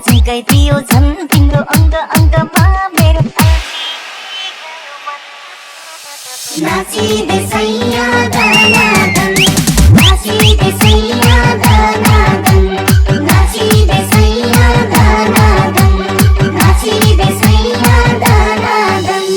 झुकाइदियो झन् तिम्रो अङ्ग अङ्गमा मेरो नाचिँदै सैया दनादन नाचिँदै सैया दनादन नाचिँदै सैया दनादन नाचिँदै सैया दनादन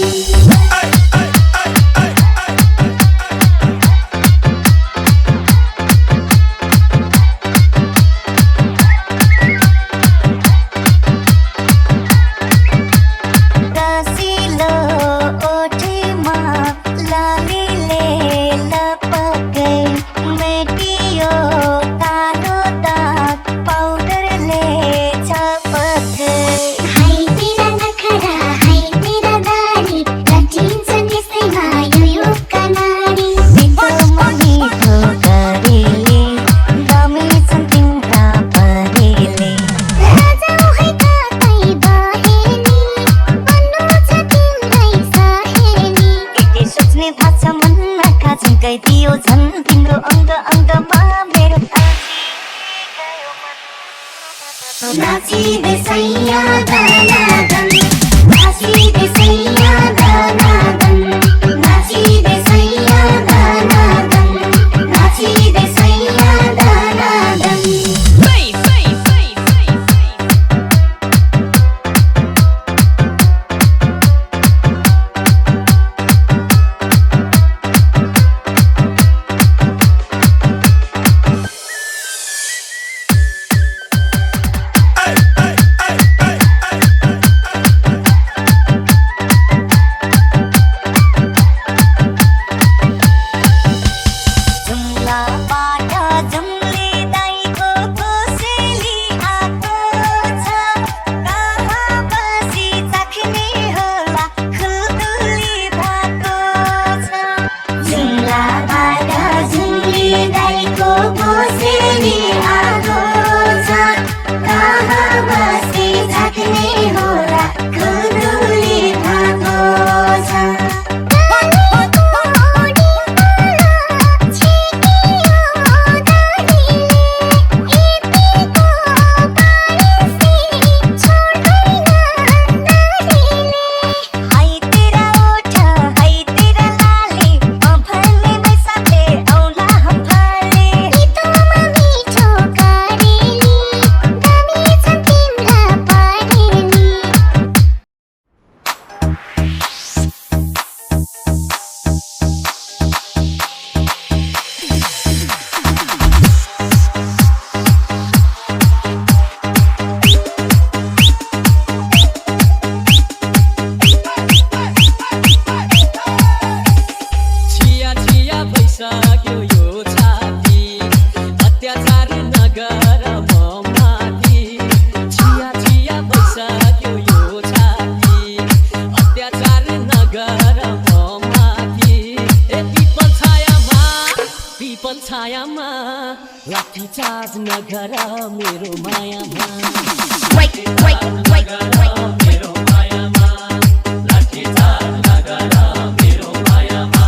झुकाइदियो झन् तिम्रो अङ्ग अङ्गमा मेरो नाचिँदै सैया दनादन नाचिँदै सैया दनादन नाचिँदै सैया दनादन नाचिँदै सैया दनादन छायामा लाठी चार्ज नगर मेरो मायामा मेरो मायामा लाठी चार्ज नगर मेरो मायामा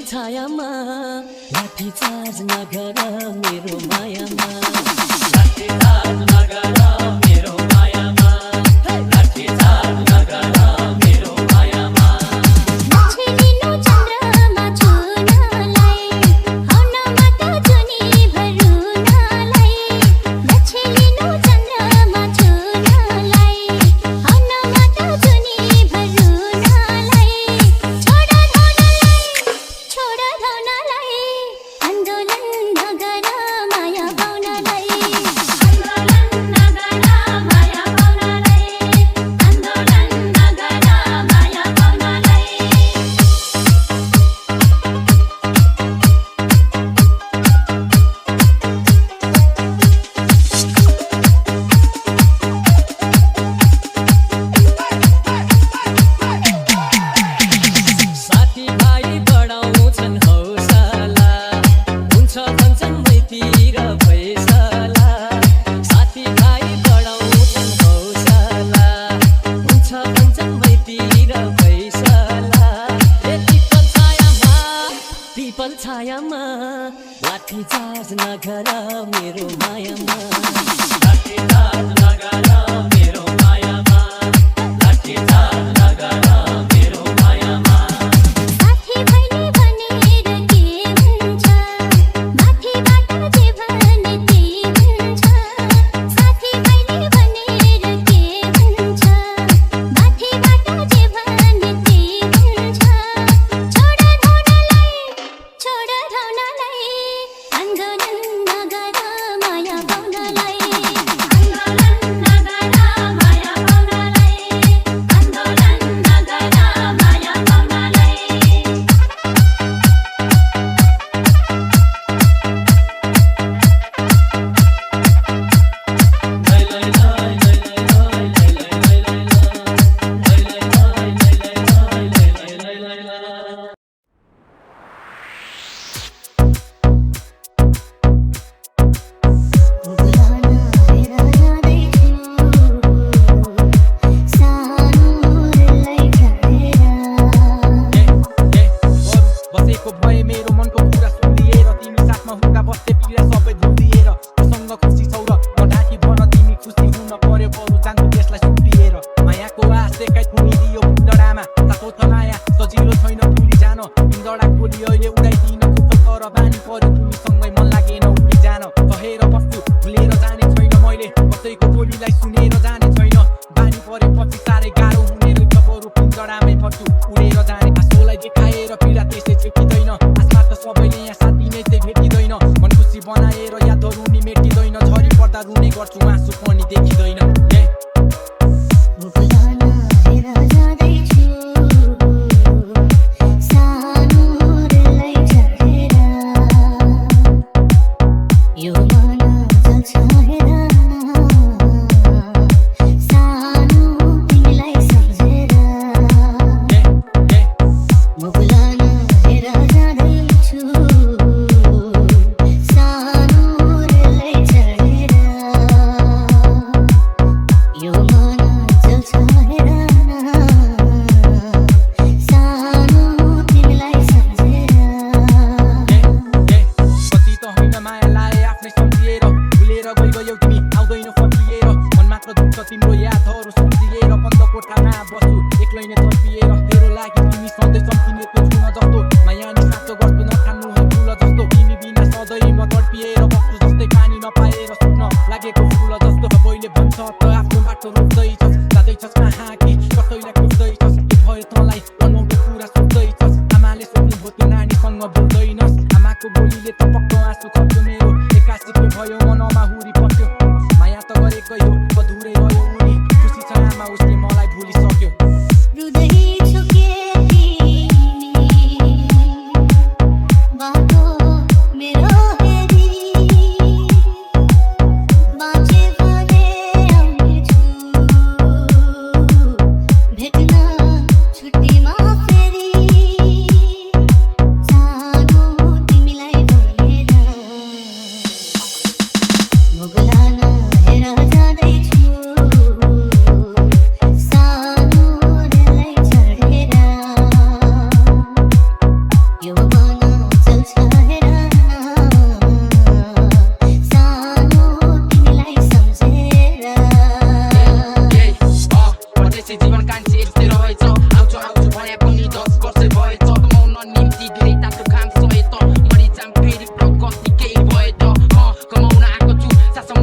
छायामा लाठी चार्ज नगर मेरो मायामा लाठी चार्ज नगर मेरो मायामा लाठी चार्ज नगर मेरो मायामा छेलिनु चन्द्रमा छुनलाई हौन माता जुनी भरुनलाई लाठीचार्ज नगर मेरो मायामा लाठीचार्ज नगर मेरो मायामा लाठीचार्ज नगर मेरो मायामा साथी भैले भनेर के हुन्छ माथिबाट जे भने त्यही हुन्छ साथी भैले भनेर के हुन्छ माथिबाट जे भने त्यही हुन्छ छोड धौनालाई आन्दोलन नगर माया पाउनलाई आन्दोलन नगर माया पाउनलाई आन्दोलन नगर माया पाउनलाई बसेको भए मेरो मनको कुरा सुनिएर तिमी साथमा हुँदा बस्थे पीडा सबै भुलिएर मसँग खुसी छौ र म ढाकी भन तिमी खुसी हुन पर्यो बरु जान्छु त्यसलाई सुम्पिएर मायाको आश देखाइ थुनिदियो पिन्दडामा तातो छ माया सजिलो छैन भुलि जान पिन्दडा खोली अहिले उडाइदिन खुट्टा तर बानी पर्यो तिमीसँगै मन लागेन उठि जान कहेर बस्छु भुलेर जाने छैन मैले कसैको बोलीलाई सुनेर जाने छैन बानी परेपछि साह्रै गाह्रो हुने रहेछ बरु पिन्दडामै पर्छु उडेर जाने आँसुलाई देखाएर पीडा त्यसै छेकिँदैन आसमा त सबैले यहाँ साथी नै चाहिँ भेटिँदैन मन खुसी बनाएर यादहरू नि मेटिँदैन झरी पर्दा रुने गर्छु आँसु पनि देखिँदैन तिम्रो यादहरू सम्झिएर बन्द कोठामा बस्छु एक्लै नै तर्पिएर तेरो लागि तिमी सधैँ सम्झिने त्यो छुन जस्तो माया नि साँचो गर्छु नखानु फुल जस्तो तिमी बिना सधैँ म तर्पिएर बस्छु जस्तै पानी नपाएर सुक्न लागेको फुल जस्तो सबैले भन्छ त आफ्नो बाटो रोज्दैछस् जाँदैछस् कहाँ कि कसैलाई खोज्दैछस् के भयो तँलाई अनौठो कुरा सोच्दैछस् आमाले सोध्नुभयो त्यो नानीसँग बोल्दैनस् आमाको बोलीले त पक्क आँसु खप्यो मेरो एक्कासी के भयो मनमा हुरी पस्यो माया त गरेकै हो अधुरै रह्यो उनी खुसी छ आमा उसले मलाई भुलिसक्यो हृदय छुके तिमी बाटो मेरो हेरी बाँचे भने आउनेछु भेट्न छुट्टीमा फेरि सानो तिमीलाई भनेर मोगलान हेर जाँदैछु सानोलाई छाडेर यो मन चल्छ हेर सानो तिमीलाई सम्झेर परदेशी जीवन कान्छी यस्तै रहेछ आउँछु भने पनि 10 वर्ष भएछ कमाउन निम्ति धेरै तातो घाम सहे त मरिजाम फेरि प्रगति केही भए त कमाउन आएको छु सासम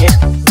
ए